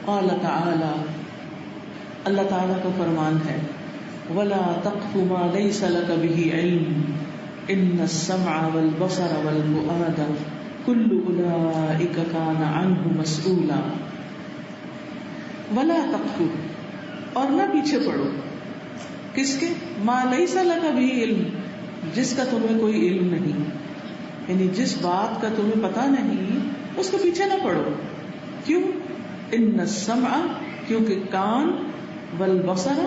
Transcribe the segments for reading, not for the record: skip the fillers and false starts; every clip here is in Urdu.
قال تعالی، اللہ تعالیٰ کا فرمان ہے، وَلَا تَقْفُ مَا لَيْسَ لَكَ بِهِ عِلْمٌ إِنَّ السَّمْعَ وَالْبَصَرَ وَالْفُؤَادَ كُلُّ أُولَئِكَ كَانَ عَنْهُ مَسْئُولًا۔ وَلَا تَقْفُ، اور نہ پیچھے پڑو، کس کے؟ مَا لَيْسَ لَكَ بِهِ عِلْمٌ، جس کا تمہیں کوئی علم نہیں، یعنی جس بات کا تمہیں پتا نہیں اس کے پیچھے نہ پڑو۔ کیوں؟ ان السمع، کیونکہ کان، والبصر،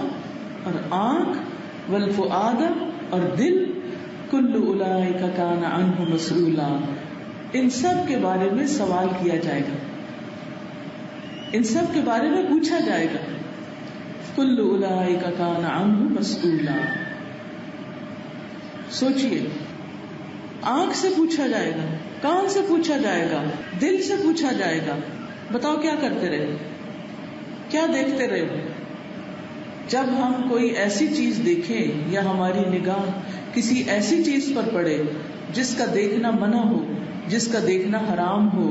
اور آنکھ، والفؤاد، اور دل، کل اولئک کان عنہ مسئولا، ان سب کے بارے میں سوال کیا جائے گا، ان سب کے بارے میں پوچھا جائے گا۔ کل اولئک کان عنہ مسئولا، سوچئے، آنکھ سے پوچھا جائے گا، کان سے پوچھا جائے گا، دل سے پوچھا جائے گا۔ بتاؤ کیا کرتے رہے، کیا دیکھتے رہے؟ جب ہم کوئی ایسی چیز دیکھیں یا ہماری نگاہ کسی ایسی چیز پر پڑے جس کا دیکھنا منع ہو، جس کا دیکھنا حرام ہو،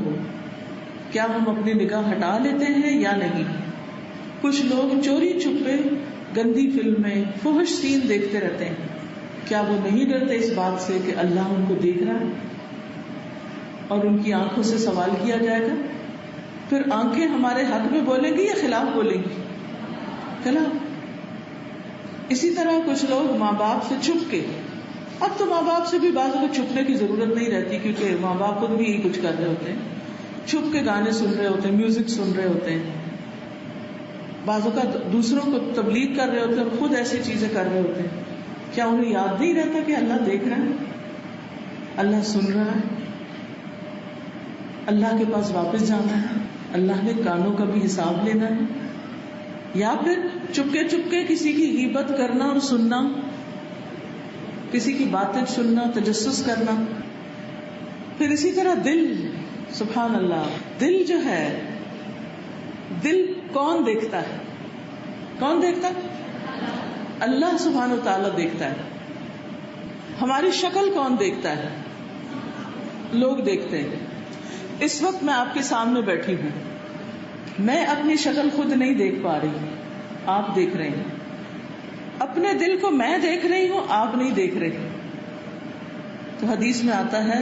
کیا ہم اپنی نگاہ ہٹا لیتے ہیں یا نہیں؟ کچھ لوگ چوری چھپے گندی فلمیں، فحش سین دیکھتے رہتے ہیں، کیا وہ نہیں ڈرتے اس بات سے کہ اللہ ان کو دیکھ رہا ہے اور ان کی آنکھوں سے سوال کیا جائے گا؟ پھر آنکھیں ہمارے حق میں بولیں گی یا خلاف بولیں گی؟ خلاف۔ اسی طرح کچھ لوگ ماں باپ سے چھپ کے، اب تو ماں باپ سے بھی بعض کو چھپنے کی ضرورت نہیں رہتی کیونکہ ماں باپ خود بھی یہی کچھ کر رہے ہوتے ہیں، چھپ کے گانے سن رہے ہوتے ہیں، میوزک سن رہے ہوتے ہیں، بعض اوقات دوسروں کو تبلیغ کر رہے ہوتے ہیں اور خود ایسی چیزیں کر رہے ہوتے ہیں۔ کیا انہیں یاد نہیں رہتا کہ اللہ دیکھ رہا ہے، اللہ سن رہا ہے، اللہ کے پاس واپس جانا ہے، اللہ نے کانوں کا بھی حساب لینا ہے؟ یا پھر چپکے کسی کی غیبت کرنا اور سننا، کسی کی باتیں سننا، تجسس کرنا۔ پھر اسی طرح دل، سبحان اللہ، دل جو ہے، دل کون دیکھتا ہے؟ کون دیکھتا ہے؟ اللہ سبحانہ و تعالیٰ دیکھتا ہے۔ ہماری شکل کون دیکھتا ہے؟ لوگ دیکھتے ہیں۔ اس وقت میں آپ کے سامنے بیٹھی ہوں، میں اپنی شکل خود نہیں دیکھ پا رہی، آپ دیکھ رہے ہیں۔ اپنے دل کو میں دیکھ رہی ہوں، آپ نہیں دیکھ رہے۔ تو حدیث میں آتا ہے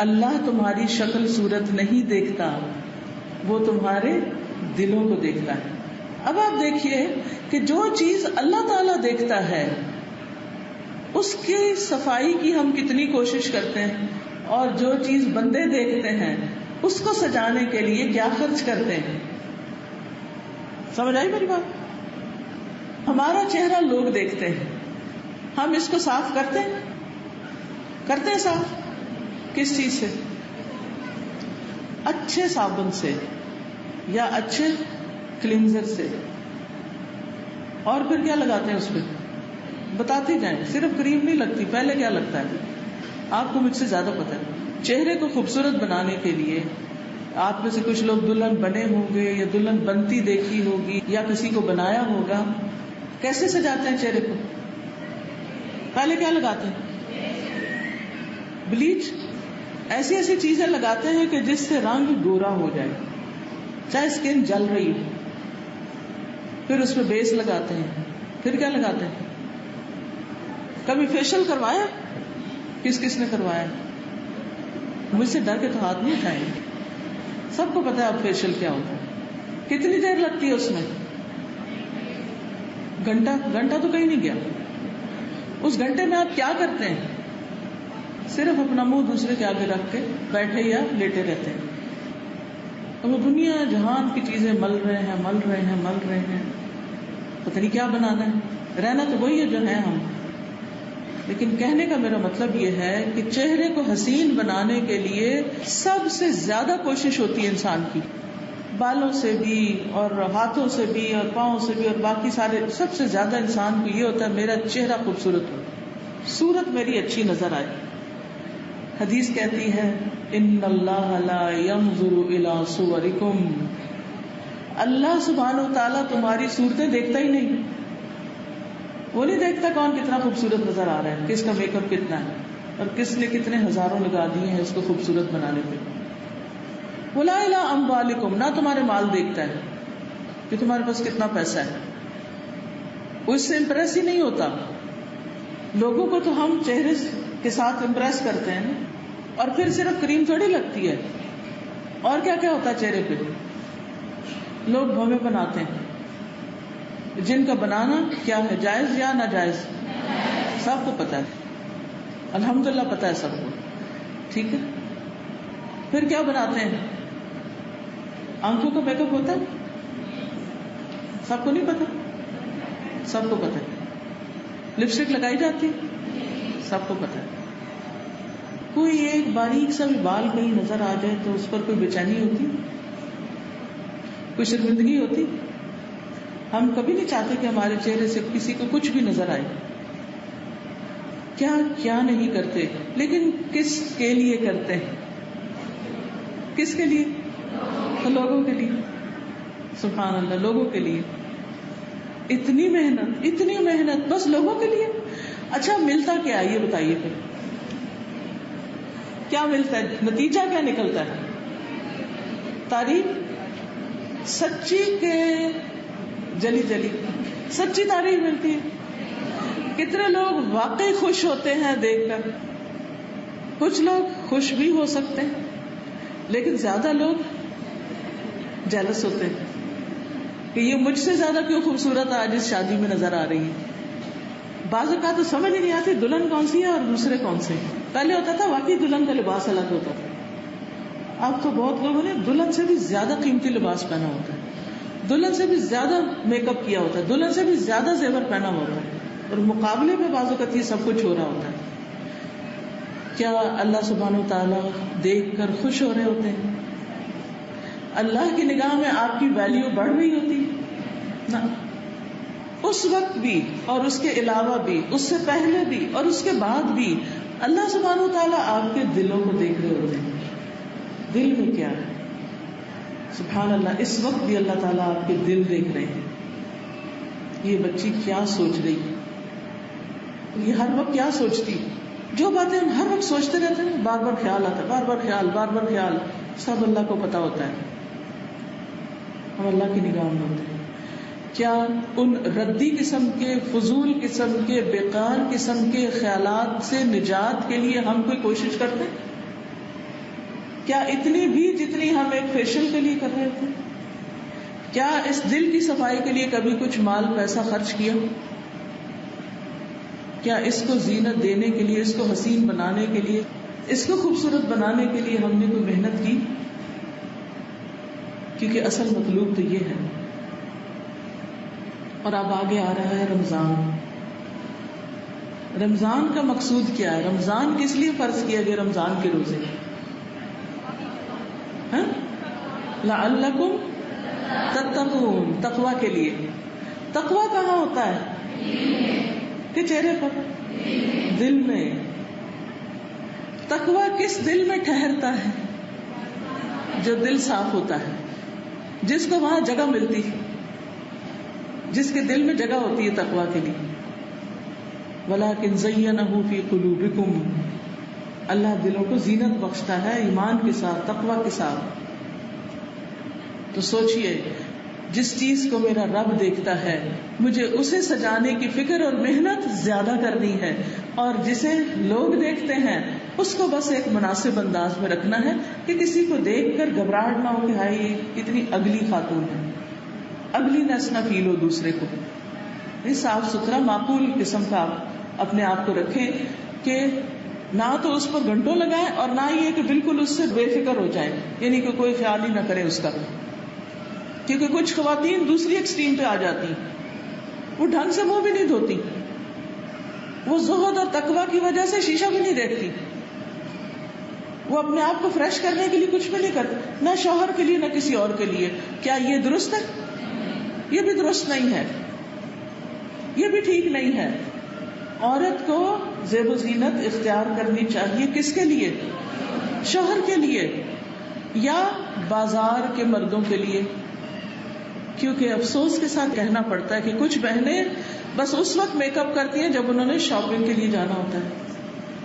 اللہ تمہاری شکل صورت نہیں دیکھتا، وہ تمہارے دلوں کو دیکھتا ہے۔ اب آپ دیکھیے کہ جو چیز اللہ تعالیٰ دیکھتا ہے اس کی صفائی کی ہم کتنی کوشش کرتے ہیں، اور جو چیز بندے دیکھتے ہیں اس کو سجانے کے لیے کیا خرچ کرتے ہیں۔ سمجھ آئی میری بات؟ ہمارا چہرہ لوگ دیکھتے ہیں، ہم اس کو صاف کرتے ہیں صاف کس چیز سے؟ اچھے صابن سے یا اچھے کلینزر سے، اور پھر کیا لگاتے ہیں اس پہ؟ بتاتے جائیں، صرف کریم نہیں لگتی، پہلے کیا لگتا ہے؟ آپ کو مجھ سے زیادہ پتا ہے۔ چہرے کو خوبصورت بنانے کے لیے آپ میں سے کچھ لوگ دلہن بنے ہوں گے یا دلہن بنتی دیکھی ہوگی یا کسی کو بنایا ہوگا۔ کیسے سجاتے ہیں چہرے کو؟ پہلے کیا لگاتے ہیں؟ بلیچ، ایسی ایسی چیزیں لگاتے ہیں کہ جس سے رنگ گورا ہو جائے، چاہے اسکن جل رہی ہو۔ پھر اس پہ بیس لگاتے ہیں، پھر کیا لگاتے ہیں؟ کبھی فیشل کروایا؟ کس کس نے کروایا؟ مجھ سے ڈر کے تو ہاتھ نہیں اٹھائیں گے، سب کو پتا ہے اب فیشل کیا ہوتا ہے۔ کتنی دیر لگتی ہے اس میں؟ گھنٹہ تو کہیں نہیں گیا۔ اس گھنٹے میں آپ کیا کرتے ہیں؟ صرف اپنا منہ دوسرے کے آگے رکھ کے بیٹھے یا لیٹے رہتے ہیں۔ وہ دنیا جہان کی چیزیں مل رہے ہیں، پتہ نہیں کیا بنانا ہے، رہنا تو وہی ہے جو ہے ہم۔ لیکن کہنے کا میرا مطلب یہ ہے کہ چہرے کو حسین بنانے کے لیے سب سے زیادہ کوشش ہوتی ہے انسان کی، بالوں سے بھی اور ہاتھوں سے بھی اور پاؤں سے بھی اور باقی سارے، سب سے زیادہ انسان کو یہ ہوتا ہے میرا چہرہ خوبصورت ہو، صورت میری اچھی نظر آئے۔ حدیث کہتی ہے ان اللہ لا ينظر الى صورکم، اللہ سبحانہ و تعالیٰ تمہاری صورتیں دیکھتا ہی نہیں، وہ نہیں دیکھتا کون کتنا خوبصورت نظر آ رہا ہے، کس کا میک اپ کتنا ہے اور کس نے کتنے ہزاروں لگا دیے ہیں اس کو خوبصورت بنانے پہ۔ ولا الی اموالکم، نہ تمہارے مال دیکھتا ہے، کہ تمہارے پاس کتنا پیسہ ہے. وہ اس سے امپریس ہی نہیں ہوتا. لوگوں کو تو ہم چہرے کے ساتھ امپریس کرتے ہیں نا, اور پھر صرف کریم تھوڑی لگتی ہے, اور کیا کیا ہوتا ہے چہرے پہ. لوگ بھویں بناتے ہیں, جن کا بنانا کیا ہے, جائز یا ناجائز, سب کو پتا ہے, الحمدللہ پتا ہے سب کو, ٹھیک ہے. پھر کیا بناتے ہیں, آنکھوں کا میک اپ ہوتا ہے, سب کو نہیں پتا, سب کو پتا ہے. لپسٹک لگائی جاتی, سب کو پتا ہے. کوئی ایک باریک سا بھی بال کہیں نظر آ جائے تو اس پر کوئی بے چینی ہوتی, کوئی شرمندگی ہوتی. ہم کبھی نہیں چاہتے کہ ہمارے چہرے سے کسی کو کچھ بھی نظر آئے. کیا کیا نہیں کرتے, لیکن کس کے لیے کرتے ہیں, کس کے لیے, تو لوگوں کے لیے. سبحان اللہ, لوگوں کے لیے. اتنی محنت بس لوگوں کے لیے. اچھا ملتا کیا ہے یہ بتائیے, پھر کیا ملتا ہے, نتیجہ کیا نکلتا ہے؟ تعریف, سچی کے جلی سچی تعریف ملتی ہے. کتنے لوگ واقعی خوش ہوتے ہیں دیکھ کر. کچھ لوگ خوش بھی ہو سکتے ہیں, لیکن زیادہ لوگ جیلس ہوتے ہیں کہ یہ مجھ سے زیادہ کیوں خوبصورت آج اس شادی میں نظر آ رہی ہے. بعض اوقات تو سمجھ ہی نہیں آتی دلہن کون سی ہے اور دوسرے کون سے. پہلے ہوتا تھا واقعی دلہن کا لباس الگ ہوتا تھا, اب تو بہت لوگوں نے دلہن سے بھی زیادہ قیمتی لباس پہنا ہوتا ہے, دلہن سے بھی زیادہ میک اپ کیا ہوتا ہے, دلہن سے بھی زیادہ زیور پہنا ہوتا ہے, اور مقابلے میں بعض اوقات یہ سب کچھ ہو رہا ہوتا ہے. کیا اللہ سبحانہ و تعالیٰ دیکھ کر خوش ہو رہے ہوتے ہیں؟ اللہ کی نگاہ میں آپ کی ویلیو بڑھ رہی ہوتی نہ, اس وقت بھی اور اس کے علاوہ بھی, اس سے پہلے بھی اور اس کے بعد بھی اللہ سبحانہ و تعالیٰ آپ کے دلوں کو دیکھ رہے ہوتے ہیں. دل میں کیا ہے, سبحان اللہ, اس وقت بھی اللہ تعالیٰ آپ کے دل دیکھ رہے ہیں. یہ بچی کیا سوچ رہی ہے, یہ ہر وقت کیا سوچتی, جو باتیں ہم ہر وقت سوچتے رہتے ہیں, بار بار خیال آتا ہے, بار بار خیال, سب اللہ کو پتا ہوتا ہے. ہم اللہ کی نگاہ میں ہوتے ہیں. کیا ان ردی قسم کے, فضول قسم کے, بیکار قسم کے خیالات سے نجات کے لیے ہم کوئی کوشش کرتے ہیں؟ کیا اتنی بھی جتنی ہم ایک فیشل کے لیے کر رہے تھے؟ کیا اس دل کی صفائی کے لیے کبھی کچھ مال پیسہ خرچ کیا؟ کیا اس کو زینت دینے کے لیے, اس کو حسین بنانے کے لیے, اس کو خوبصورت بنانے کے لیے ہم نے کوئی محنت کی؟ کیونکہ اصل مطلوب تو یہ ہے. اور اب آگے آ رہا ہے رمضان. رمضان کا مقصود کیا ہے؟ رمضان کس لیے فرض کیا گیا رمضان کے روزے؟ لعلکم تتقون, تقوی کے لیے. تقوی کہاں ہوتا ہے؟ کہ چہرے پر, دل میں. تقوی کس دل میں ٹھہرتا ہے؟ جو دل صاف ہوتا ہے, جس کو وہاں جگہ ملتی ہے, جس کے دل میں جگہ ہوتی ہے تقوی کے لیے. وَلَٰكِنْ زَيَّنَهُ فِي قُلُوبِكُمْ, اللہ دلوں کو زینت بخشتا ہے ایمان کے ساتھ, تقوی کے ساتھ. تو سوچئے, جس چیز کو میرا رب دیکھتا ہے مجھے اسے سجانے کی فکر اور محنت زیادہ کرنی ہے, اور جسے لوگ دیکھتے ہیں اس کو بس ایک مناسب انداز میں رکھنا ہے کہ کسی کو دیکھ کر گھبراہٹ نہ ہو کہ ہائی کتنی اگلی خاتون ہے, اگلی نس نہ فیل ہو دوسرے کو. صاف ستھرا معقول قسم کا اپنے آپ کو رکھیں کہ نہ تو اس پر گھنٹوں لگائیں اور نہ یہ کہ بالکل اس سے بے فکر ہو جائیں, یعنی کہ کوئی خیال ہی نہ کرے اس کا. کیونکہ کچھ خواتین دوسری ایکسٹریم پہ آ جاتی, وہ ڈھنگ سے منہ بھی نہیں دھوتی, وہ زہد اور تقوی کی وجہ سے شیشہ بھی نہیں دیکھتی, وہ اپنے آپ کو فریش کرنے کے لیے کچھ بھی نہیں کرتی, نہ شوہر کے لیے نہ کسی اور کے لیے. کیا یہ درست ہے؟ یہ بھی درست نہیں ہے, یہ بھی ٹھیک نہیں ہے. عورت کو زیب و زینت اختیار کرنی چاہیے کس کے لیے؟ شوہر کے لیے یا بازار کے مردوں کے لیے. کیونکہ افسوس کے ساتھ کہنا پڑتا ہے کہ کچھ بہنیں بس اس وقت میک اپ کرتی ہیں جب انہوں نے شاپنگ کے لیے جانا ہوتا ہے,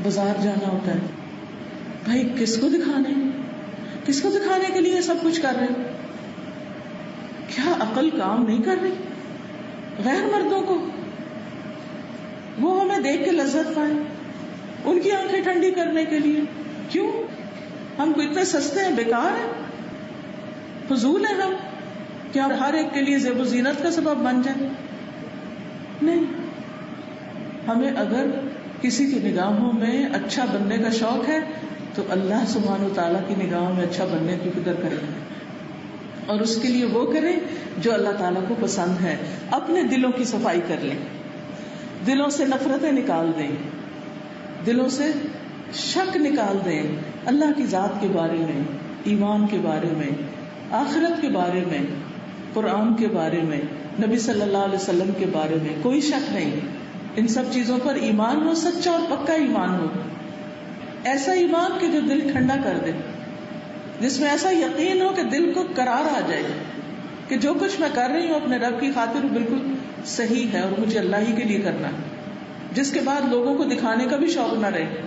بازار جانا ہوتا ہے. بھائی کس کو دکھانے کے لیے سب کچھ کر رہے ہیں؟ کیا عقل کام نہیں کر رہی؟ غیر مردوں کو وہ ہمیں دیکھ کے لذت پائیں، ان کی آنکھیں ٹھنڈی کرنے کے لیے. کیوں؟ ہم کو اتنے سستے ہیں، بیکار ہیں، فضول ہیں ہم، کیا ہر ایک کے لیے زیب و زینت کا سبب بن جائے؟ نہیں. ہمیں اگر کسی کی نگاہوں میں اچھا بننے کا شوق ہے تو اللہ سبحانہ و تعالیٰ کی نگاہوں میں اچھا بننے کی فکر کریں اور اس کے لیے وہ کریں جو اللہ تعالیٰ کو پسند ہے. اپنے دلوں کی صفائی کر لیں، دلوں سے نفرتیں نکال دیں، دلوں سے شک نکال دیں اللہ کی ذات کے بارے میں، ایمان کے بارے میں، آخرت کے بارے میں، قرآن کے بارے میں، نبی صلی اللہ علیہ وسلم کے بارے میں. کوئی شک نہیں، ان سب چیزوں پر ایمان ہو، سچا اور پکا ایمان ہو، ایسا ایمان کہ جو دل ٹھنڈا کر دے، جس میں ایسا یقین ہو کہ دل کو قرار آ جائے کہ جو کچھ میں کر رہی ہوں اپنے رب کی خاطر بالکل صحیح ہے اور مجھے اللہ ہی کے لیے کرنا ہے، جس کے بعد لوگوں کو دکھانے کا بھی شوق نہ رہے.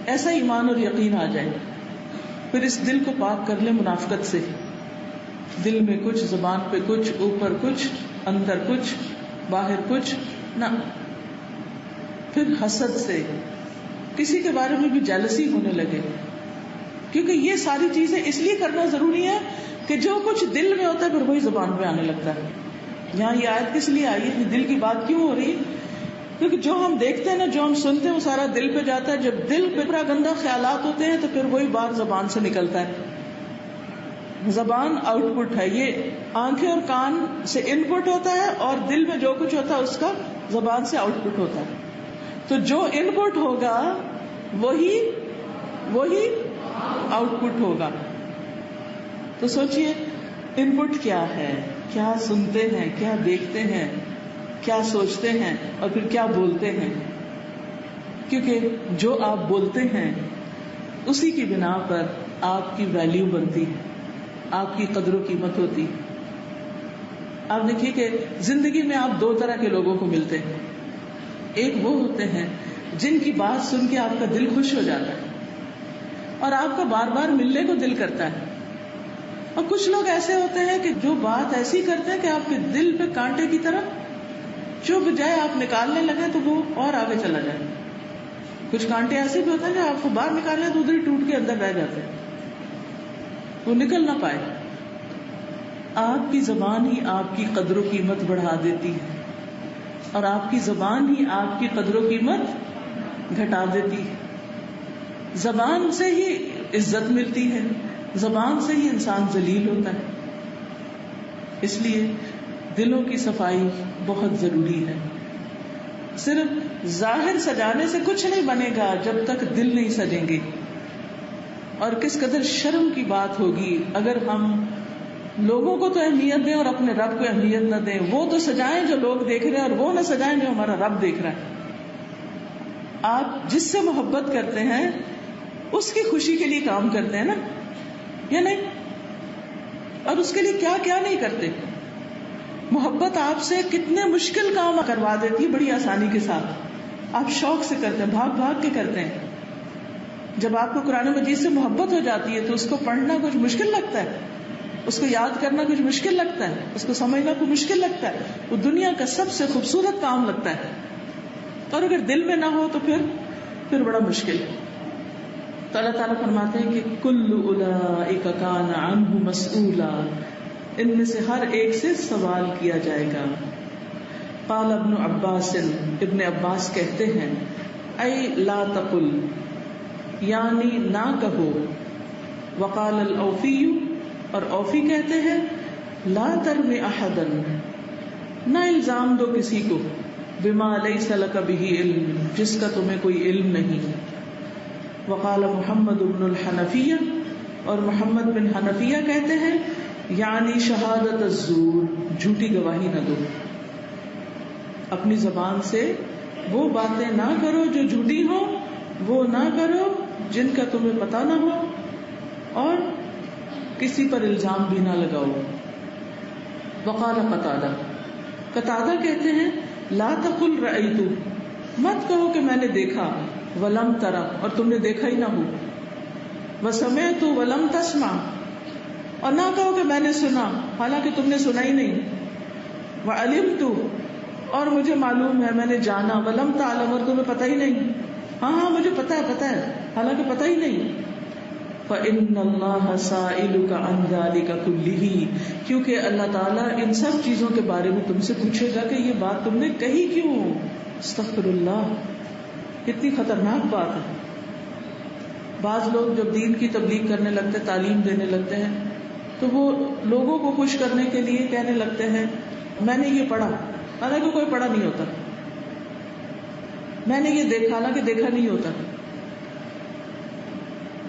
ایسا ایمان اور یقین آ جائے. پھر اس دل کو پاک کر لے منافقت سے، دل میں کچھ، زبان پہ کچھ، اوپر کچھ، اندر کچھ، باہر کچھ نہ. پھر حسد سے، کسی کے بارے میں بھی جیلسی ہونے لگے، کیونکہ یہ ساری چیزیں اس لیے کرنا ضروری ہے کہ جو کچھ دل میں ہوتا ہے پھر وہی زبان پہ آنے لگتا ہے. یہاں یہ آیت کس لیے آئی ہے؟ دل کی بات کیوں ہو رہی ہے؟ کیونکہ جو ہم دیکھتے ہیں نا، جو ہم سنتے ہیں، وہ سارا دل پہ جاتا ہے. جب دل پہ برا گندا خیالات ہوتے ہیں تو پھر وہی بات زبان سے نکلتا ہے. زبان آؤٹ پٹ ہے، یہ آنکھیں اور کان سے ان پٹ ہوتا ہے اور دل میں جو کچھ ہوتا ہے اس کا زبان سے آؤٹ پٹ ہوتا ہے. تو جو ان پٹ ہوگا وہی آؤٹ پٹ ہوگا. تو سوچئے ان پٹ کیا ہے، کیا سنتے ہیں، کیا دیکھتے ہیں، کیا سوچتے ہیں اور پھر کیا بولتے ہیں. کیونکہ جو آپ بولتے ہیں اسی کی بنا پر آپ کی ویلیو بنتی ہے، آپ کی قدر و قیمت ہوتی. آپ دیکھیے کہ زندگی میں آپ دو طرح کے لوگوں کو ملتے ہیں. ایک وہ ہوتے ہیں جن کی بات سن کے آپ کا دل خوش ہو جاتا ہے اور آپ کا بار بار ملنے کو دل کرتا ہے. اور کچھ لوگ ایسے ہوتے ہیں کہ جو بات ایسی کرتے ہیں کہ آپ کے دل پہ کانٹے کی طرح جو بجائے آپ نکالنے لگے تو وہ اور آگے چلا جائے. کچھ کانٹے ایسے بھی ہوتے ہیں کہ آپ کو باہر نکالنے تو ادھر ہی ٹوٹ کے اندر رہ جاتے ہیں، وہ نکل نہ پائے. آپ کی زبان ہی آپ کی قدر و قیمت بڑھا دیتی ہے اور آپ کی زبان ہی آپ کی قدر و قیمت گھٹا دیتی ہے. زبان سے ہی عزت ملتی ہے، زبان سے ہی انسان ذلیل ہوتا ہے. اس لیے دلوں کی صفائی بہت ضروری ہے. صرف ظاہر سجانے سے کچھ نہیں بنے گا جب تک دل نہیں سجیں گے. اور کس قدر شرم کی بات ہوگی اگر ہم لوگوں کو تو اہمیت دیں اور اپنے رب کو اہمیت نہ دیں. وہ تو سجائیں جو لوگ دیکھ رہے ہیں اور وہ نہ سجائیں جو ہمارا رب دیکھ رہا ہے. آپ جس سے محبت کرتے ہیں اس کی خوشی کے لیے کام کرتے ہیں نا، یا نہیں؟ اور اس کے لیے کیا کیا نہیں کرتے. محبت آپ سے کتنے مشکل کام کروا دیتی ہے بڑی آسانی کے ساتھ. آپ شوق سے کرتے ہیں، بھاگ بھاگ کے کرتے ہیں. جب آپ کو قرآن مجید سے محبت ہو جاتی ہے تو اس کو پڑھنا کچھ مشکل لگتا ہے، اس کو یاد کرنا کچھ مشکل لگتا ہے، اس کو سمجھنا کچھ مشکل لگتا ہے. وہ دنیا کا سب سے خوبصورت کام لگتا ہے. اور اگر دل میں نہ ہو تو پھر بڑا مشکل ہے. تو اللہ تعالیٰ فرماتے ہیں کہ کل اولئک کان عنہ مسئولا، ان میں سے ہر ایک سے سوال کیا جائے گا. قال ابن عباس، ابن عباس کہتے ہیں اے لا تقل، یعنی نہ کہو. وقال الاوفی، اور اوفی کہتے ہیں لا ترم احدا، نہ الزام دو کسی کو، بما لیس لک بہ علم، جس کا تمہیں کوئی علم نہیں. وقال محمد بن الحنفیہ، اور محمد بن حنفیہ کہتے ہیں یعنی شہادت الزور، جھوٹی گواہی نہ دو. اپنی زبان سے وہ باتیں نہ کرو جو جھوٹی ہو، وہ نہ کرو جن کا تمہیں پتہ نہ ہو، اور کسی پر الزام بھی نہ لگاؤ. وقال قتادہ، قتادہ کہتے ہیں لا تقل رأیت، مت کہو کہ میں نے دیکھا، ولم ترى، اور تم نے دیکھا ہی نہ ہو. وسمعت ولم تسمع، اور نہ کہو کہ میں نے سنا حالانکہ تم نے سنا ہی نہیں. وعلمت اور مجھے معلوم ہے، میں نے جانا. ولم تعلم اور تمہیں پتہ ہی نہیں. ہاں مجھے پتہ ہے حالانکہ پتہ ہی نہیں. فإن اللہ سائلک عن ذلک کلہ کیونکہ اللہ تعالیٰ ان سب چیزوں کے بارے میں تم سے پوچھے گا کہ یہ بات تم نے کہی کیوں. استغفر اللہ، کتنی خطرناک بات ہے. بعض لوگ جب دین کی تبلیغ کرنے لگتے، تعلیم دینے لگتے ہیں، تو وہ لوگوں کو خوش کرنے کے لیے کہنے لگتے ہیں میں نے یہ پڑھا، حالانکہ کوئی پڑھا نہیں ہوتا. میں نے یہ دیکھا، حالانکہ دیکھا نہیں ہوتا.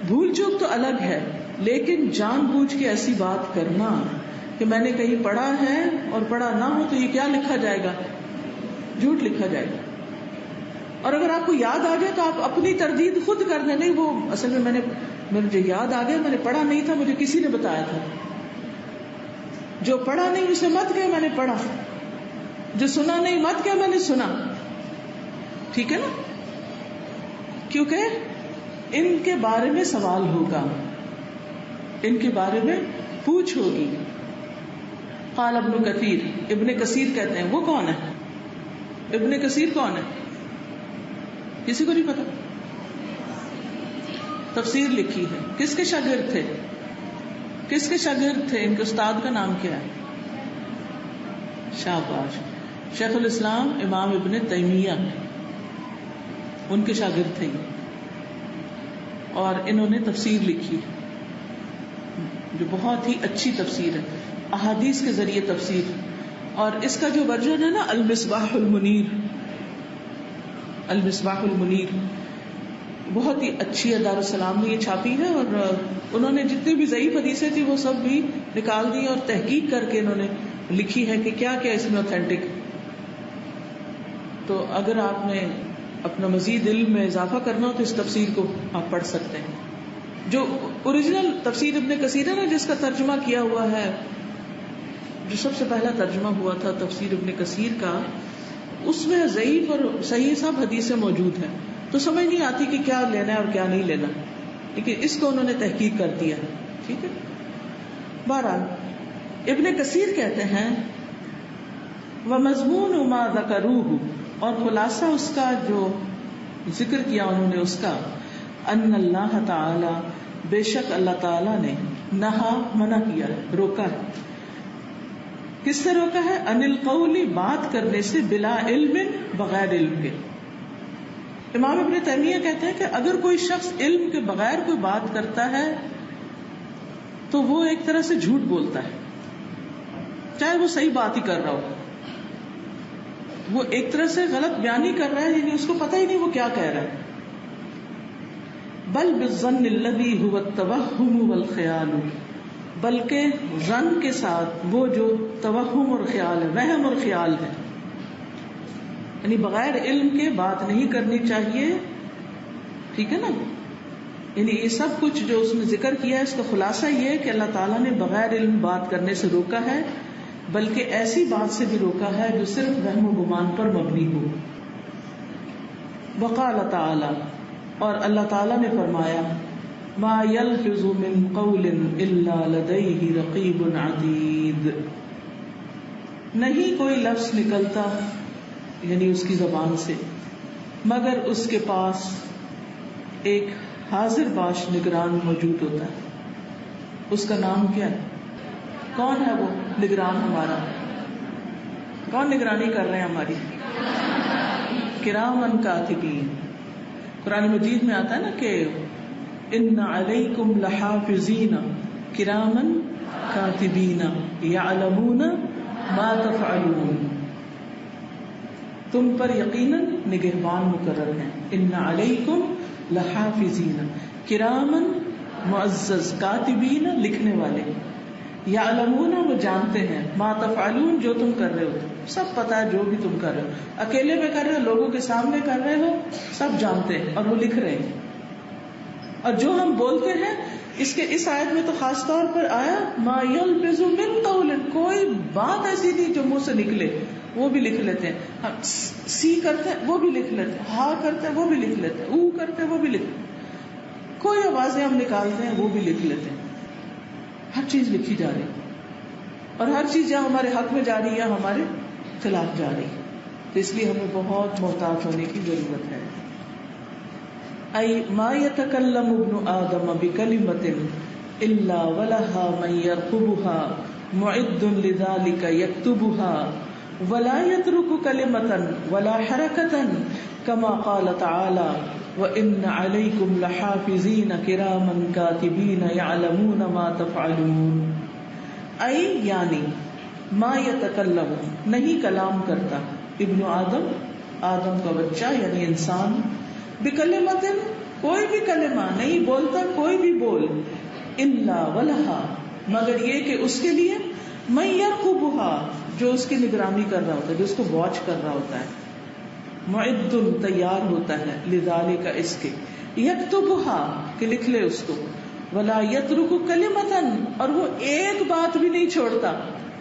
بھول چوک تو الگ ہے، لیکن جان بوجھ کے ایسی بات کرنا کہ میں نے کہیں پڑھا ہے اور پڑھا نہ ہو تو یہ کیا لکھا جائے گا؟ جھوٹ لکھا جائے گا. اور اگر آپ کو یاد آ جائے تو آپ اپنی تردید خود کر دیں، نہیں وہ اصل میں مجھے یاد آ گیا، میں نے پڑھا نہیں تھا، مجھے کسی نے بتایا تھا. جو پڑھا نہیں اسے مت کہے میں نے پڑھا، جو سنا نہیں مت کہے میں نے سنا. ٹھیک ہے نا؟ کیونکہ ان کے بارے میں سوال ہوگا، ان کے بارے میں پوچھ ہوگی. قال ابن کثیر، ابن کثیر کہتے ہیں. وہ کون ہے ابن کثیر؟ کون ہے؟ کسی کو نہیں پتا؟ تفسیر لکھی ہے. کس کے شاگرد تھے؟ کس کے شاگرد تھے؟ ان کے استاد کا نام کیا ہے؟ شاباش، شیخ الاسلام امام ابن تیمیہ، ان کے شاگرد تھے اور انہوں نے تفسیر لکھی جو بہت ہی اچھی تفسیر ہے، احادیث کے ذریعے تفسیر. اور اس کا جو ورژن ہے نا المصباح المنیر، المصباح المنیر بہت ہی اچھی ہے، دارالسلام نے یہ چھاپی ہے. اور انہوں نے جتنی بھی ضعیف حدیثیں تھی وہ سب بھی نکال دی اور تحقیق کر کے انہوں نے لکھی ہے کہ کیا کیا اس میں اوتھینٹک. تو اگر آپ نے اپنا مزید علم میں اضافہ کرنا ہو تو اس تفسیر کو آپ پڑھ سکتے ہیں. جو اوریجنل تفسیر ابن کثیر ہے نا، جس کا ترجمہ کیا ہوا ہے، جو سب سے پہلا ترجمہ ہوا تھا تفسیر ابن کثیر کا، اس میں ضعیف اور صحیح سب حدیثیں موجود ہیں. تو سمجھ نہیں آتی کہ کیا لینا ہے اور کیا نہیں لینا، لیکن اس کو انہوں نے تحقیق کر دیا. ٹھیک ہے. بہرحال ابن کثیر کہتے ہیں وَمَضْمُونُ مَا ذَكَرُوهُ، اور خلاصہ اس کا جو ذکر کیا انہوں نے اس کا، ان اللہ تعالی، بے شک اللہ تعالی نے، نہا منع کیا ہے، روکا ہے. کس سے روکا ہے؟ ان القول، بات کرنے سے، بلا علم، بغیر علم کے. امام ابن تیمیہ کہتے ہیں کہ اگر کوئی شخص علم کے بغیر کوئی بات کرتا ہے تو وہ ایک طرح سے جھوٹ بولتا ہے، چاہے وہ صحیح بات ہی کر رہا ہو. وہ ایک طرح سے غلط بیانی کر رہا ہے، یعنی اس کو پتہ ہی نہیں وہ کیا کہہ رہا ہے. بل بالظن الذی هو التوہم والخیال، بلکہ ظن کے ساتھ وہ جو توہم اور خیال ہے، وہم اور خیال ہے. یعنی بغیر علم کے بات نہیں کرنی چاہیے. ٹھیک ہے نا؟ یعنی یہ سب کچھ جو اس نے ذکر کیا ہے اس کا خلاصہ یہ ہے کہ اللہ تعالیٰ نے بغیر علم بات کرنے سے روکا ہے، بلکہ ایسی بات سے بھی روکا ہے جو صرف وہم و گمان پر مبنی ہو. وقال تعالی، اور اللہ تعالیٰ نے فرمایا، ما یلفظ من قول الا لدیہ رقیب عتید، نہیں کوئی لفظ نکلتا یعنی اس کی زبان سے مگر اس کے پاس ایک حاضر باش نگران موجود ہوتا ہے. اس کا نام کیا ہے؟ کون ہے وہ نگران ہمارا؟ کون نگرانی کر رہے ہیں ہماری؟ کرامن کاتبین. قرآن مجید میں آتا ہے نا کہ ان علیکم لحافظین کرامن کاتبین یعلمون ما تفعلون، تم پر یقیناً نگہبان مقرر ہیں. ان علیکم لحافظین، کرامن معزز، کاتبین لکھنے والے، یعلمون وہ جانتے ہیں، ما تفعلون جو تم کر رہے ہو، سب پتا ہے جو بھی تم کر رہے ہو، اکیلے میں کر رہے ہو، لوگوں کے سامنے کر رہے ہو، سب جانتے ہیں اور وہ لکھ رہے ہیں. اور جو ہم بولتے ہیں اس کے اس آیت میں تو خاص طور پر آیا ما یلفظ من قول، کوئی بات ایسی نہیں جو منہ سے نکلے، وہ بھی لکھ لیتے ہیں. ہم سی کرتے ہیں وہ بھی لکھ لیتے ہیں، ہا کرتے ہیں وہ بھی لکھ لیتے ہیں، او کرتے ہیں وہ بھی لکھ لیتے ہیں، کوئی آوازیں ہم نکالتے ہیں وہ بھی لکھ لیتے ہیں. ہر چیز لکھی جا رہی اور ہر چیز یا ہمارے حق میں جا رہی ہے یا ہمارے خلاف جا رہی ہے. تو اس لیے ہمیں بہت محتاط ہونے کی ضرورت ہے. ای ما یتکلم ابن آدم بکلمۃ الا ولها من یرقبها معد لذلك یکتبها ولا يترك كلمة ولا حركة كما قال تعالى وإن عليكم لحافظين كراما كاتبين يعلمون ما تفعلون. ای یعنی ما یتکلم نہیں کلام کرتا ابن آدم آدم کا بچہ یعنی انسان بکلمۃ کوئی بھی کلمہ نہیں بولتا کوئی بھی بول الا ولہا مگر یہ کہ اس کے لیے من یرقبها جو اس کی نگرانی کر رہا ہوتا ہے جو اس کو واچ کر رہا ہوتا ہے معد تیار ہوتا ہے لذالک اس کے یکتبها کہ لکھ لے اس کو ولا یترک کلمۃ اور وہ ایک بات بھی نہیں چھوڑتا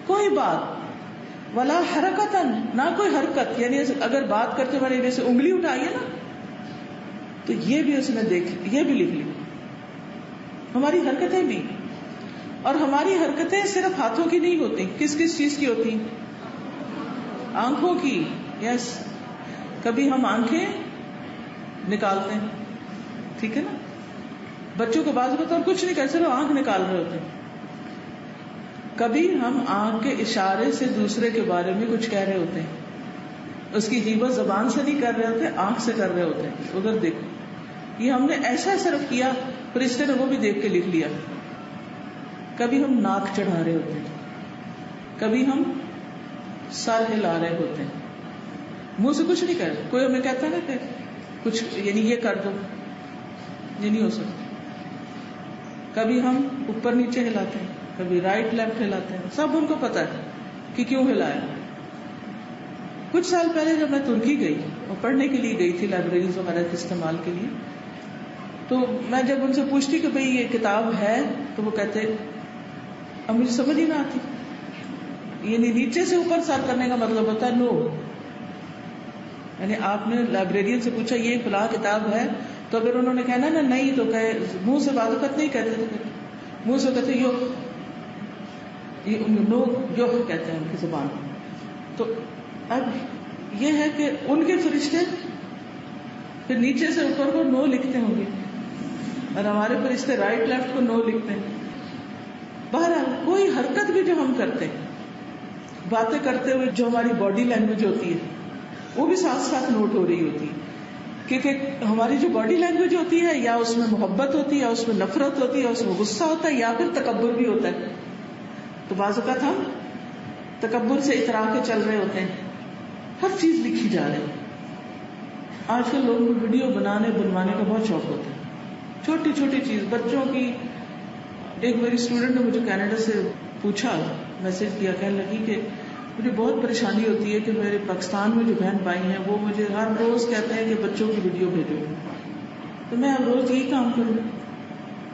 کوئی بات ولا حرکتا نہ کوئی حرکت یعنی اگر بات کرتے والے جیسے انگلی اٹھائیے نا تو یہ بھی اس نے دیکھ یہ بھی لکھ لی ہماری حرکتیں بھی اور ہماری حرکتیں صرف ہاتھوں کی نہیں ہوتی کس کس چیز کی ہوتی آنکھوں کی یس کبھی ہم آنکھیں نکالتے ہیں ٹھیک ہے نا بچوں کو بعض بتا کچھ نہیں کر صرف آنکھ نکال رہے ہوتے ہیں کبھی ہم آنکھ کے اشارے سے دوسرے کے بارے میں کچھ کہہ رہے ہوتے ہیں اس کی غیبت زبان سے نہیں کر رہے ہوتے آنکھ سے کر رہے ہوتے ہیں ادھر دیکھو یہ ہم نے ایسا صرف کیا فرشتے نے وہ بھی دیکھ کے لکھ لیا کبھی ہم ناک چڑھا رہے ہوتے ہیں کبھی ہم سر ہلا رہے ہوتے ہیں منہ سے کچھ نہیں کہہ رہے کوئی ہمیں کہتا ہے نا کہ کچھ یعنی یہ کر دو یہ نہیں ہو سکتا کبھی ہم اوپر نیچے ہلاتے ہیں کبھی رائٹ لیفٹ ہلاتے ہیں سب ان کو پتا ہے کہ کیوں ہلایا کچھ سال پہلے جب میں ترکی گئی اور پڑھنے کے لیے گئی تھی لائبریریز وغیرہ کے استعمال کے لیے تو میں جب ان سے پوچھتی کہ بھئی یہ کتاب ہے تو وہ کہتے اب مجھے سمجھ ہی نہ آتی یعنی نیچے سے اوپر سر کرنے کا مطلب ہوتا ہے نو یعنی آپ نے لائبریرین سے پوچھا یہ فلاں کتاب ہے تو اگر انہوں نے کہنا نا نہیں تو کہے منہ سے بعض اوقات نہیں کہتے تھے منہ سے کہتے یو نو یو کہتے ہیں ان کی زبان تو اب یہ ہے کہ ان کے فرشتے پھر نیچے سے اوپر کو نو لکھتے ہوں گے اور ہمارے فرشتے رائٹ لیفٹ کو نو لکھتے ہیں بہرحال کوئی حرکت بھی جو ہم کرتے ہیں باتیں کرتے ہوئے جو ہماری باڈی لینگویج ہوتی ہے وہ بھی ساتھ ساتھ نوٹ ہو رہی ہوتی ہے کیونکہ ہماری جو باڈی لینگویج ہوتی ہے یا اس میں محبت ہوتی ہے یا اس میں نفرت ہوتی ہے یا اس میں غصہ ہوتا ہے یا پھر تکبر بھی ہوتا ہے تو بعض اوقات ہم تکبر سے اترا کے چل رہے ہوتے ہیں ہر چیز لکھی جا رہی ہے آج کل لوگوں کو ویڈیو بنوانے کا بہت شوق ہوتا ہے چھوٹی چھوٹی چیز بچوں کی ایک میری اسٹوڈنٹ نے مجھے کینیڈا سے پوچھا میسج کیا کہنے لگی کہ مجھے بہت پریشانی ہوتی ہے کہ میرے پاکستان میں جو بہن بھائی ہیں وہ مجھے ہر روز کہتے ہیں کہ بچوں کی ویڈیو بھیجو تو میں ہر روز یہی کام کروں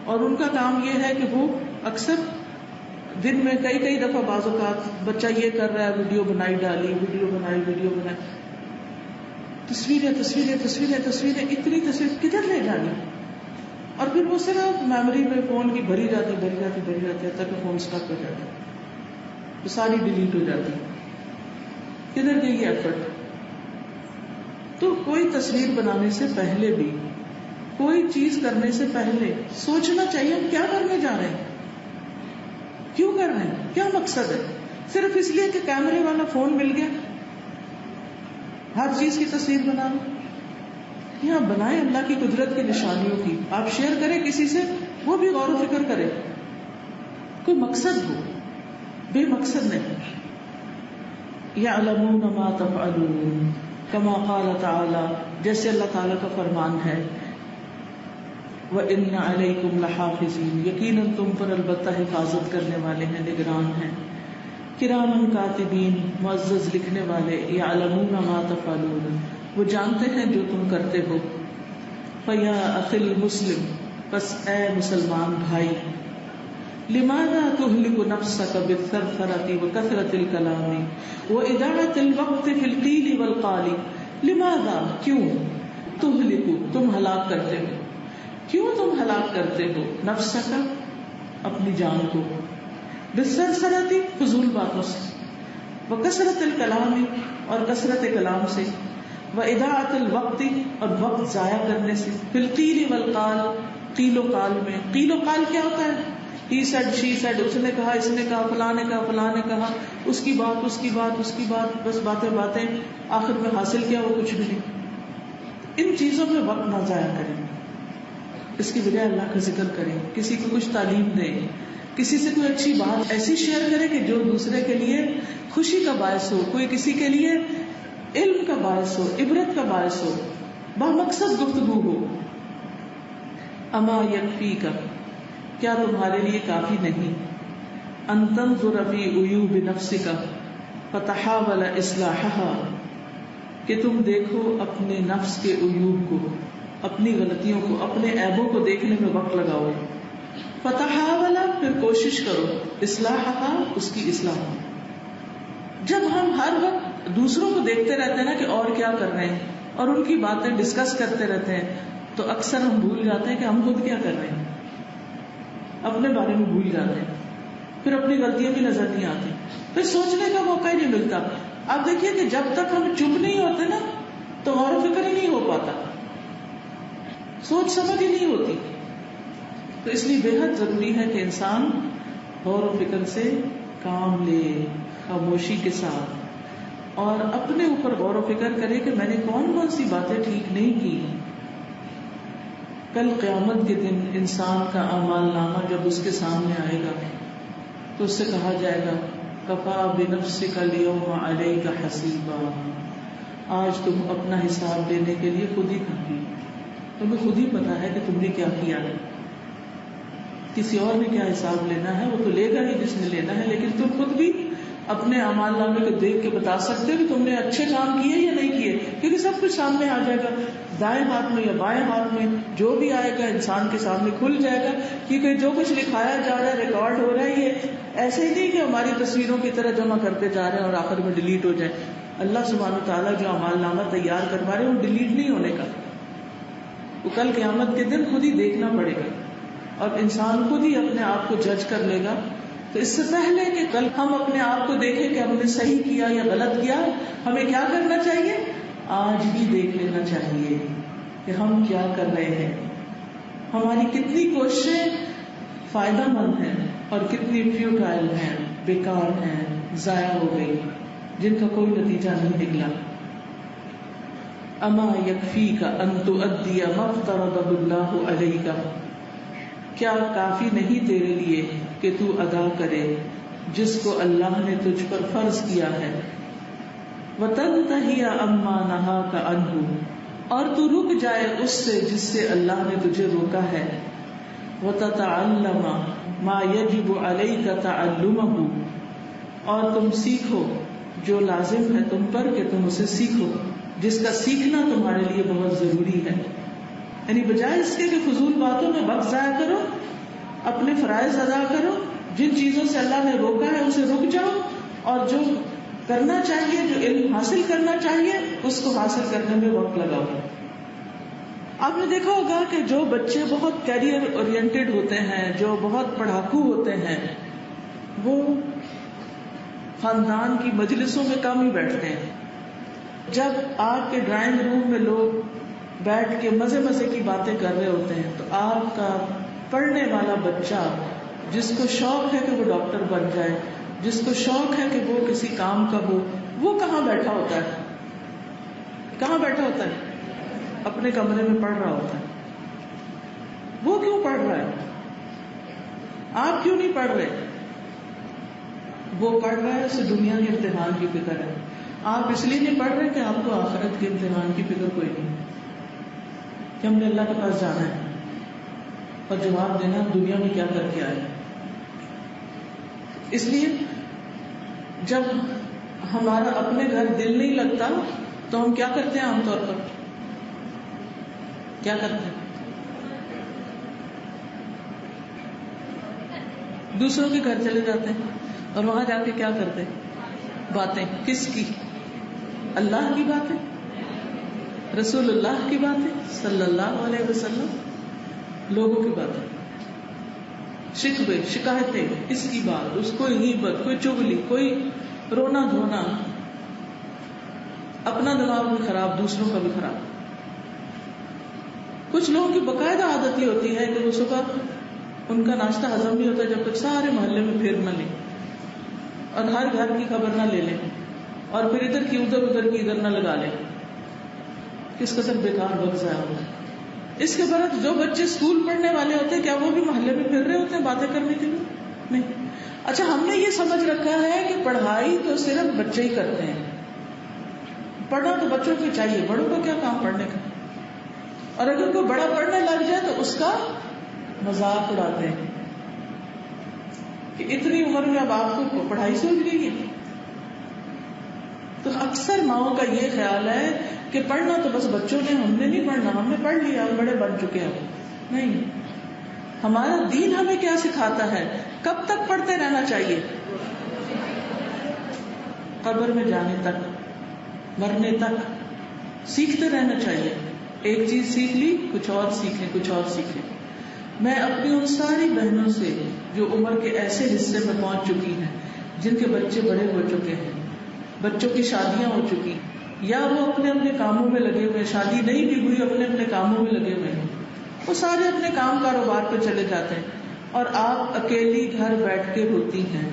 اور ان کا کام یہ ہے کہ وہ اکثر دن میں کئی دفعہ بعض اوقات بچہ یہ کر رہا ہے ویڈیو بنائی ڈالی ویڈیو بنائی تصویریں اتنی تصویر کدھر لے جانی اور پھر وہ صرف میموری میں فون کی بھری جاتی تک فون اسٹک ہو جاتا تو ساری ڈیلیٹ ہو جاتی کدھر گئی یہ ایفرٹ تو کوئی تصویر بنانے سے پہلے بھی کوئی چیز کرنے سے پہلے سوچنا چاہیے ہم کیا کرنے جا رہے ہیں کیوں کر رہے ہیں کیا مقصد ہے صرف اس لیے کہ کیمرے والا فون مل گیا ہر چیز کی تصویر بنا لو یہاں بنائے اللہ کی قدرت کی نشانیوں کی آپ شیئر کریں کسی سے وہ بھی غور و فکر کرے کوئی مقصد ہو بے مقصد نہیں یعلمون ما تفعلون کما قال تعالی جیسے اللہ تعالیٰ کا فرمان ہے وَإِنَّ عَلَيْكُمْ لَحَافِظِينَ یقیناً تم پر البتہ حفاظت کرنے والے ہیں نگران ہیں کرامن کاتبین معزز لکھنے والے یعلمون ما تفعلون وہ جانتے ہیں جو تم کرتے ہو فیا اخی المسلم پس اے مسلمان بھائی لماذا تهلك نفسك بالثرثرة وكثرة الكلام وإضاعة الوقت في القيل والقال لماذا کیوں تهلك تم ہلاک کرتے ہو کیوں تم ہلاک کرتے ہو نفسك اپنی جان کو بالسرسرتی فضول باتوں سے، وکثرت الکلام اور کثرت کلام سے، واضاعت الوقت اور وقت ضائع کرنے سے، بالقیل والقال قیل و قال میں. قیل و قال کیا ہوتا ہے؟ ہی سیڈ شی سیڈ، اس نے کہا اس نے کہا فلاں نے کہا فلاں نے کہا، اس کی بات اس کی بات اس کی بات، بس باتیں باتیں، آخر میں حاصل کیا وہ کچھ بھی نہیں. ان چیزوں میں وقت نہ ضائع کریں، اس کی بجائے اللہ کا ذکر کریں، کسی کو کچھ تعلیم دیں، کسی سے کوئی اچھی بات ایسی شیئر کرے کہ جو دوسرے کے لیے خوشی کا باعث ہو، کوئی کسی کے لیے علم کا باعث ہو، عبرت کا باعث ہو، بامقصد گفتگو ہو. اما یکفیک، کیا تمہارے لیے کافی نہیں، ان تنظر فی عیوب نفسک فتحاول اصلاحها، کہ تم دیکھو اپنے نفس کے عیوب کو، اپنی غلطیوں کو، اپنے عیبوں کو دیکھنے میں وقت لگاؤ. فتحاول، پھر کوشش کرو، اصلاحها، اس کی اصلاح. جب ہم ہر وقت دوسروں کو دیکھتے رہتے ہیں نا کہ اور کیا کر رہے ہیں اور ان کی باتیں ڈسکس کرتے رہتے ہیں، تو اکثر ہم بھول جاتے ہیں کہ ہم خود کیا کر رہے ہیں، اپنے بارے میں بھول جاتے ہیں، پھر اپنی غلطیاں بھی نظر نہیں آتی، پھر سوچنے کا موقع ہی نہیں ملتا. آپ دیکھیے کہ جب تک ہم چپ نہیں ہوتے نا تو غور و فکر ہی نہیں ہو پاتا، سوچ سمجھ ہی نہیں ہوتی. تو اس لیے بے حد ضروری ہے کہ انسان غور و فکر سے کام لے، خاموشی کے ساتھ، اور اپنے اوپر غور و فکر کرے کہ میں نے کون کون سی باتیں ٹھیک نہیں کی. کل قیامت کے دن انسان کا اعمال نامہ جب اس کے سامنے آئے گا تو اس سے کہا جائے گا کفا بنفسک اليوم علیک حسیبا، آج تم اپنا حساب لینے کے لیے خود ہی کافی، تمہیں خود ہی پتا ہے کہ تم نے کیا کیا ہے. کسی اور نے کیا حساب لینا ہے، وہ تو لے گا ہی جس نے لینا ہے، لیکن تم خود بھی اپنے اعمال نامے کو دیکھ کے بتا سکتے ہو کہ تم نے اچھے کام کیے یا نہیں کیے، کیونکہ سب کچھ سامنے آ جائے گا، دائیں ہاتھ میں یا بائیں ہاتھ میں جو بھی آئے گا انسان کے سامنے کھل جائے گا. کیونکہ جو کچھ لکھایا جا رہا ہے، ریکارڈ ہو رہا ہے، یہ ایسے ہی نہیں کہ ہماری تصویروں کی طرح جمع کرتے جا رہے ہیں اور آخر میں ڈیلیٹ ہو جائے. اللہ سبحانہ وتعالیٰ جو اعمال نامہ تیار کروا رہے ہیں وہ ڈیلیٹ نہیں ہونے کا، وہ کل قیامت کے دن خود ہی دیکھنا پڑے گا اور انسان خود ہی اپنے آپ کو جج کر لے گا. تو اس سے پہلے کہ کل ہم اپنے آپ کو دیکھیں کہ ہم نے صحیح کیا یا غلط کیا، ہمیں کیا کرنا چاہیے؟ آج بھی دیکھ لینا چاہیے کہ ہم کیا کر رہے ہیں، ہماری کتنی کوششیں فائدہ مند ہیں اور کتنی فیوٹائل ہیں، بیکار ہیں، ضائع ہو گئی، جن کا کوئی نتیجہ نہیں نکلا. اما یکفیک ان تؤدی ما افترضہ اللہ علیک، کیا کافی نہیں تیرے لیے کہ تو ادا کرے جس کو اللہ نے تجھ پر فرض کیا ہے. وتنتہی عما نہاک عنہ، اور تو رک جائے اس سے جس سے اللہ نے تجھے روکا ہے. وتتعلم ما یجب علیک تعلمہ، اور تم سیکھو جو لازم ہے تم پر کہ تم اسے سیکھو، جس کا سیکھنا تمہارے لیے بہت ضروری ہے. یعنی بجائے اس کے کہ فضول باتوں میں وقت ضائع کرو، اپنے فرائض ادا کرو، جن چیزوں سے اللہ نے روکا ہے اسے رک جاؤ، اور جو کرنا چاہیے، جو علم حاصل کرنا چاہیے، اس کو حاصل کرنے میں وقت لگاؤ. آپ نے دیکھا ہوگا کہ جو بچے بہت کیریئر اورینٹڈ ہوتے ہیں، جو بہت پڑھاکو ہوتے ہیں، وہ خاندان کی مجلسوں میں کم ہی بیٹھتے ہیں. جب آپ کے ڈرائنگ روم میں لوگ بیٹھ کے مزے مزے کی باتیں کر رہے ہوتے ہیں تو آپ کا پڑھنے والا بچہ جس کو شوق ہے کہ وہ ڈاکٹر بن جائے، جس کو شوق ہے کہ وہ کسی کام کا ہو، وہ کہاں بیٹھا ہوتا ہے؟ کہاں بیٹھا ہوتا ہے؟ اپنے کمرے میں پڑھ رہا ہوتا ہے. وہ کیوں پڑھ رہا ہے؟ آپ کیوں نہیں پڑھ رہے؟ وہ پڑھ رہا ہے، اسے دنیا کے امتحان کی فکر ہے. آپ اس لیے نہیں پڑھ رہے کہ آپ کو آخرت کے امتحان کی فکر کوئی نہیں، کہ ہم نے اللہ کے پاس جانا ہے اور جواب دینا دنیا میں کیا کر کے آئے. اس لیے جب ہمارا اپنے گھر دل نہیں لگتا تو ہم کیا کرتے ہیں؟ عام طور پر کیا کرتے ہیں؟ دوسروں کے گھر چلے جاتے ہیں اور وہاں جا کے کیا کرتے ہیں؟ باتیں. کس کی؟ اللہ کی باتیں، رسول اللہ کی باتیں صلی اللہ علیہ وسلم، لوگوں کی باتیں. شکوے شکایتیں، اس کی بات، اس کو غیبت، کوئی چغلی، کوئی رونا دھونا، اپنا دماغ بھی خراب، دوسروں کا بھی خراب. کچھ لوگوں کی باقاعدہ عادت یہ ہوتی ہے کہ وہ صبح ان کا ناشتہ ہضم نہیں ہوتا جب تک سارے محلے میں پھیر نہ لیں اور ہر گھر کی خبر نہ لے لیں اور پھر ادھر کی ادھر کی ادھر نہ لگا لیں. کس قدر بیکار وقت ضائع ہو. اس کے برعکس جو بچے اسکول پڑھنے والے ہوتے ہیں کیا وہ بھی محلے میں پھر رہے ہوتے ہیں باتیں کرنے کے لیے؟ نہیں. اچھا ہم نے یہ سمجھ رکھا ہے کہ پڑھائی تو صرف بچے ہی کرتے ہیں، پڑھنا تو بچوں کو چاہیے، بڑوں کو کیا کام پڑھنے کا. اور اگر کوئی بڑا پڑھنے لگ جائے تو اس کا مذاق اڑاتے ہیں کہ اتنی عمر میں اب آپ کو پڑھائی سوچ گئی ہے. تو اکثر ماؤں کا یہ خیال ہے کہ پڑھنا تو بس بچوں نے، ہم نے نہیں پڑھنا، ہم نے پڑھ لیا، ہم بڑے بن چکے ہیں. نہیں، ہمارا دین ہمیں کیا سکھاتا ہے؟ کب تک پڑھتے رہنا چاہیے؟ قبر میں جانے تک، مرنے تک سیکھتے رہنا چاہیے. ایک چیز سیکھ لی، کچھ اور سیکھیں، کچھ اور سیکھیں. میں اپنی ان ساری بہنوں سے جو عمر کے ایسے حصے میں پہنچ چکی ہیں جن کے بچے بڑے ہو چکے ہیں، بچوں کی شادیاں ہو چکی، یا وہ اپنے اپنے کاموں میں لگے ہوئے، شادی نہیں بھی ہوئی، اپنے اپنے کاموں میں لگے ہوئے ہیں، وہ سارے اپنے کام کاروبار پہ چلے جاتے ہیں اور آپ اکیلی گھر بیٹھ کے روتی ہیں،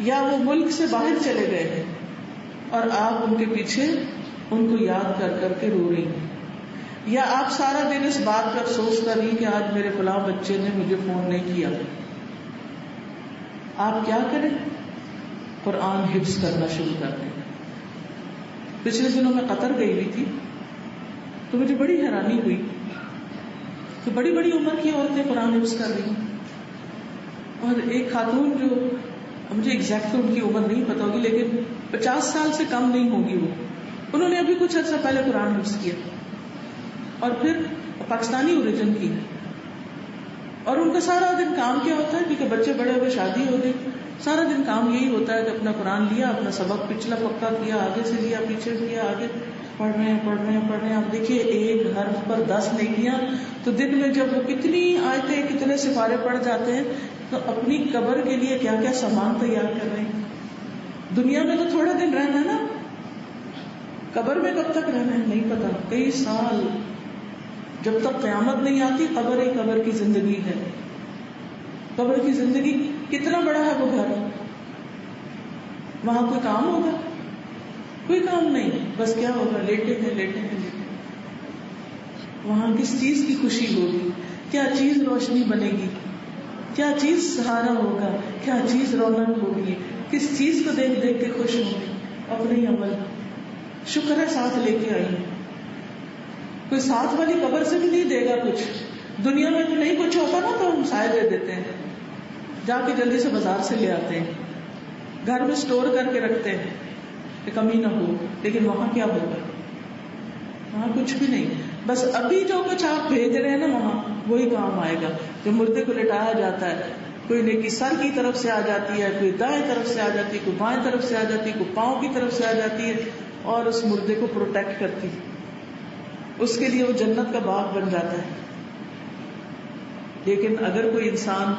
یا وہ ملک سے باہر چلے گئے ہیں اور آپ ان کے پیچھے ان کو یاد کر کر کے رو رہی ہیں، یا آپ سارا دن اس بات پر افسوس کر رہی کہ آج میرے فلاں بچے نے مجھے فون نہیں کیا. آپ کیا کریں؟ قرآن حفظ کرنا شروع کر دیں. پچھلے دنوں میں قطر گئی ہوئی تھی تو مجھے بڑی حیرانی ہوئی کہ بڑی بڑی عمر کی عورتیں قرآن حفظ کر رہی ہیں، اور ایک خاتون جو مجھے ایگزیکٹ ان کی عمر نہیں پتا ہوگی لیکن 50 سال سے کم نہیں ہوگی، وہ انہوں نے ابھی کچھ عرصہ پہلے قرآن حفظ کیا اور پھر پاکستانی اوریجن کی ہے، اور ان کا سارا دن کام کیا ہوتا ہے کیونکہ بچے بڑے ہوئے، شادی ہو گئی، سارا دن کام یہی ہوتا ہے کہ اپنا قرآن لیا، اپنا سبق پچھلا پکا کیا، آگے سے لیا، پیچھے سے لیا، آگے پڑھ رہے ہیں. آپ دیکھیے ایک حرف پر 10 نیکیاں، تو دن میں جب وہ کتنی آیتیں، کتنے سپارے پڑھ جاتے ہیں، تو اپنی قبر کے لیے کیا کیا سامان تیار کر رہے ہیں. دنیا میں تو تھوڑا دن رہنا ہے نا، قبر میں کب تک رہنا ہے نہیں پتا، کئی سال، جب تک قیامت نہیں آتی. قبر ہی قبر کی زندگی ہے. قبر کی زندگی کتنا بڑا ہے وہ گھر، وہاں کوئی کام ہوگا؟ کوئی کام نہیں، بس کیا ہوگا؟ لیٹے ہیں. وہاں کس چیز کی خوشی ہوگی؟ کیا چیز روشنی بنے گی؟ کیا چیز سہارا ہوگا؟ کیا چیز رونق ہوگی؟ کس چیز کو دیکھ دیکھ کے خوش ہوں گے؟ اپنے عمل. شکر ہے ساتھ لے کے آئی. کوئی ساتھ والی قبر سے بھی نہیں دے گا کچھ. دنیا میں تو نہیں کچھ ہوتا نا تو ہم سائے دے دیتے ہیں، جا کے جلدی سے بازار سے لے آتے ہیں، گھر میں سٹور کر کے رکھتے ہیں کہ کمی نہ ہو. لیکن وہاں کیا ہوگا؟ وہاں کچھ بھی نہیں. بس ابھی جو کچھ آپ بھیج رہے ہیں نا وہاں وہی کام آئے گا. جو مردے کو لٹایا جاتا ہے، کوئی نیکی سر کی طرف سے آ جاتی ہے، کوئی دائیں طرف سے آ جاتی ہے، کوئی بائیں طرف سے آ جاتی ہے، کوئی پاؤں کی طرف سے آ جاتی ہے اور اس مردے کو پروٹیکٹ کرتی ہے. اس کے لیے وہ جنت کا باغ بن جاتا ہے. لیکن اگر کوئی انسان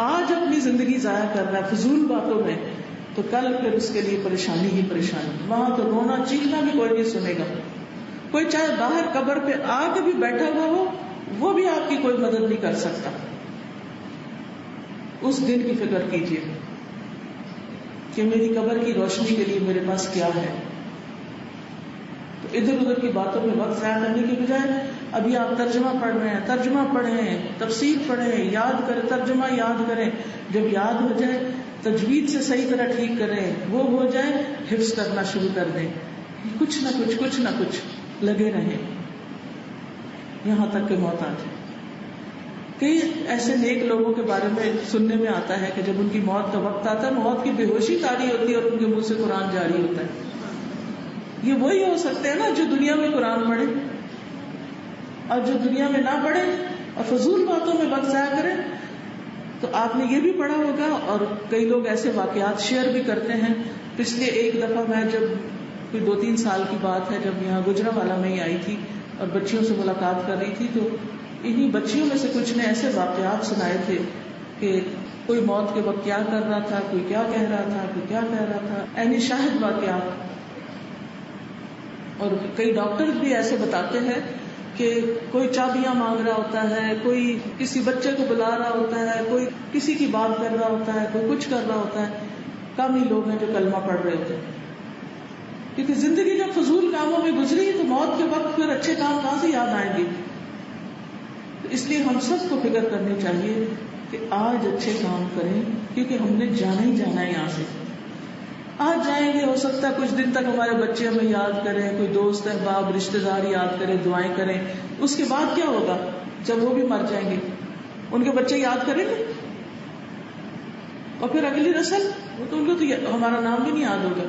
آج اپنی زندگی ضائع کر رہا ہے فضول باتوں میں، تو کل پھر اس کے لیے پریشانی ہی پریشانی. وہاں تو رونا چیخنا بھی کوئی نہیں سنے گا. کوئی چاہے باہر قبر پہ آ کے بھی بیٹھا ہوا ہو، وہ بھی آپ کی کوئی مدد نہیں کر سکتا. اس دن کی فکر کیجیے کہ میری قبر کی روشنی کے لیے میرے پاس کیا ہے. تو ادھر ادھر کی باتوں میں وقت ضائع کرنے کے بجائے ابھی آپ ترجمہ پڑھ رہے ہیں، ترجمہ پڑھیں، تفسیر پڑھیں، یاد کریں، ترجمہ یاد کریں. جب یاد ہو جائے تجوید سے صحیح طرح ٹھیک کریں، وہ ہو جائے حفظ کرنا شروع کر دیں. کچھ نہ کچھ لگے رہیں یہاں تک کہ موت آ جائے. کئی ایسے نیک لوگوں کے بارے میں سننے میں آتا ہے کہ جب ان کی موت کا وقت آتا ہے، موت کی بے ہوشی طاری ہوتی ہے اور ان کے منہ سے قرآن جاری ہوتا ہے. یہ وہی ہو سکتے ہیں نا جو دنیا میں قرآن پڑھے، اور جو دنیا میں نہ پڑھے اور فضول باتوں میں وقت ضائع کرے. تو آپ نے یہ بھی پڑھا ہوگا، اور کئی لوگ ایسے واقعات شیئر بھی کرتے ہیں. پچھلے ایک دفعہ میں جب کوئی 2-3 سال کی بات ہے، جب یہاں گجرانوالہ میں ہی آئی تھی اور بچیوں سے ملاقات کر رہی تھی، تو انہی بچیوں میں سے کچھ نے ایسے واقعات سنائے تھے کہ کوئی موت کے وقت کیا کر رہا تھا، کوئی کیا کہہ رہا تھا، کوئی کیا کہہ رہا تھا، یعنی شاہد واقعات. اور کئی ڈاکٹر بھی ایسے بتاتے ہیں کہ کوئی چابیاں مانگ رہا ہوتا ہے، کوئی کسی بچے کو بلا رہا ہوتا ہے، کوئی کسی کی بات کر رہا ہوتا ہے، کوئی کچھ کر رہا ہوتا ہے. کم ہی لوگ ہیں جو کلمہ پڑھ رہے ہوتے ہیں، کیونکہ زندگی جب فضول کاموں میں گزری تو موت کے وقت پھر اچھے کام کہاں سے یاد آئیں گے. اس لیے ہم سب کو فکر کرنی چاہیے کہ آج اچھے کام کریں، کیونکہ ہم نے جانا ہی جانا ہے یہاں سے. آج جائیں گے، ہو سکتا ہے کچھ دن تک ہمارے بچے ہمیں یاد کریں، کوئی دوست احباب رشتے دار یاد کریں، دعائیں کریں. اس کے بعد کیا ہوگا جب وہ بھی مر جائیں گے؟ ان کے بچے یاد کریں گے، اور پھر اگلی نسل وہ تو ان کو تو ہمارا نام بھی نہیں یاد ہوگا.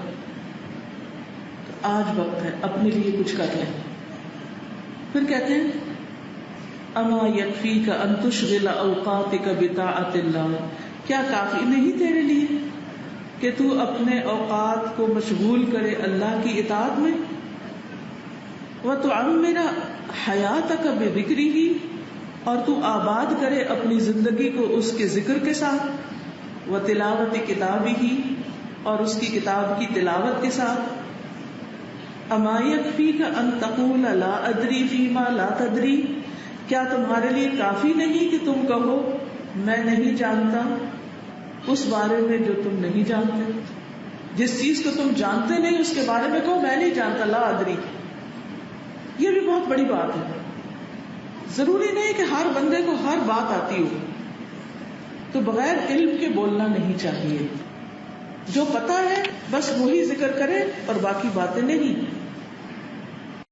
تو آج وقت ہے اپنے لیے کچھ کر لیں. پھر کہتے ہیں اما یکفیک ان تشغل اوقاتک بطاعت اللہ، کیا کافی نہیں تیرے لیے کہ تو اپنے اوقات کو مشغول کرے اللہ کی اطاعت میں. وتعمر حیاتک بذکرہ، اور تو آباد کرے اپنی زندگی کو اس کے ذکر کے ساتھ. وتلاوت کتابہ، اور اس کی کتاب کی تلاوت کے ساتھ. اما یکفیک ان تقول لا ادری فیما لا تدری، کیا تمہارے لیے کافی نہیں کہ تم کہو میں نہیں جانتا اس بارے میں جو تم نہیں جانتے. جس چیز کو تم جانتے نہیں اس کے بارے میں کہو میں نہیں جانتا، لا ادری. یہ بھی بہت بڑی بات ہے. ضروری نہیں کہ ہر بندے کو ہر بات آتی ہو، تو بغیر علم کے بولنا نہیں چاہیے. جو پتا ہے بس وہی ذکر کرے اور باقی باتیں نہیں.